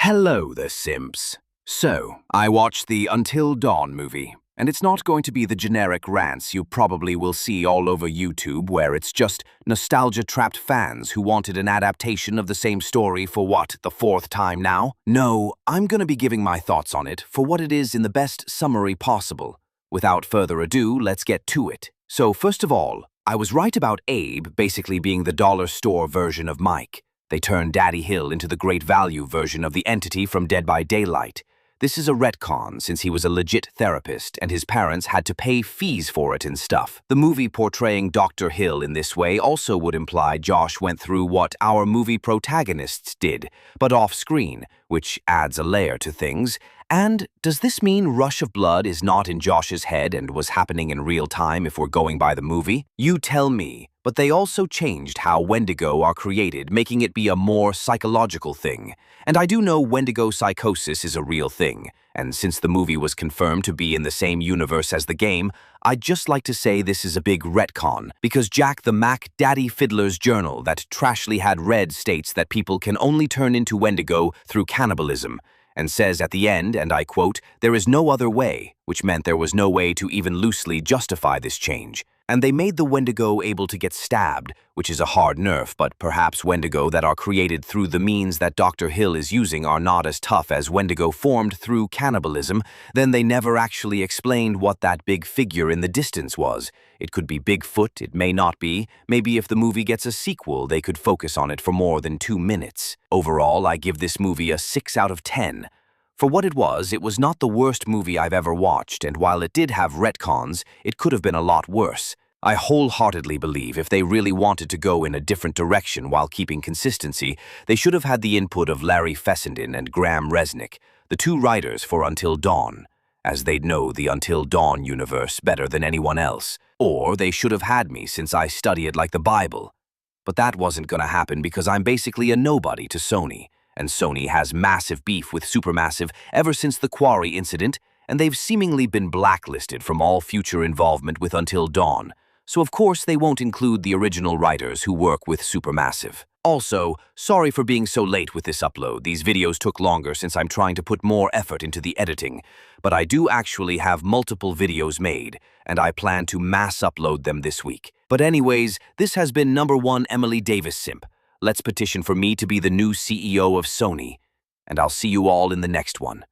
Hello there, simps. So, I watched the Until Dawn movie, and it's not going to be the generic rants you probably will see all over YouTube where it's just nostalgia-trapped fans who wanted an adaptation of the same story for what, the fourth time now? No, I'm gonna be giving my thoughts on it for what it is in the best summary possible. Without further ado, let's get to it. So first of all, I was right about Abe basically being the dollar store version of Mike. They turned Daddy Hill into the Great Value version of the entity from Dead by Daylight. This is a retcon since he was a legit therapist and his parents had to pay fees for it and stuff. The movie portraying Dr. Hill in this way also would imply Josh went through what our movie protagonists did, but off-screen, which adds a layer to things. And does this mean Rush of Blood is not in Josh's head and was happening in real time if we're going by the movie? You tell me. But they also changed how Wendigo are created, making it be a more psychological thing. And I do know Wendigo psychosis is a real thing, and since the movie was confirmed to be in the same universe as the game, I'd just like to say this is a big retcon, because Jack the Mac Daddy Fiddler's journal that trashly had read states that people can only turn into Wendigo through cannibalism, and says at the end, and I quote, "There is no other way," which meant there was no way to even loosely justify this change. And they made the Wendigo able to get stabbed, which is a hard nerf, but perhaps Wendigo that are created through the means that Dr. Hill is using are not as tough as Wendigo formed through cannibalism. Then they never actually explained what that big figure in the distance was. It could be Bigfoot, it may not be. Maybe if the movie gets a sequel, they could focus on it for more than 2 minutes. Overall, I give this movie a 6 out of 10. For what it was not the worst movie I've ever watched, and while it did have retcons, it could have been a lot worse. I wholeheartedly believe if they really wanted to go in a different direction while keeping consistency, they should have had the input of Larry Fessenden and Graham Resnick, the 2 writers for Until Dawn, as they'd know the Until Dawn universe better than anyone else. Or they should have had me since I study it like the Bible. But that wasn't gonna happen because I'm basically a nobody to Sony. And Sony has massive beef with Supermassive ever since the Quarry incident, and they've seemingly been blacklisted from all future involvement with Until Dawn. So of course they won't include the original writers who work with Supermassive. Also, sorry for being so late with this upload. These videos took longer since I'm trying to put more effort into the editing. But I do actually have multiple videos made, and I plan to mass upload them this week. But anyways, this has been #1 Emily Davis Simp. Let's petition for me to be the new CEO of Sony, and I'll see you all in the next one.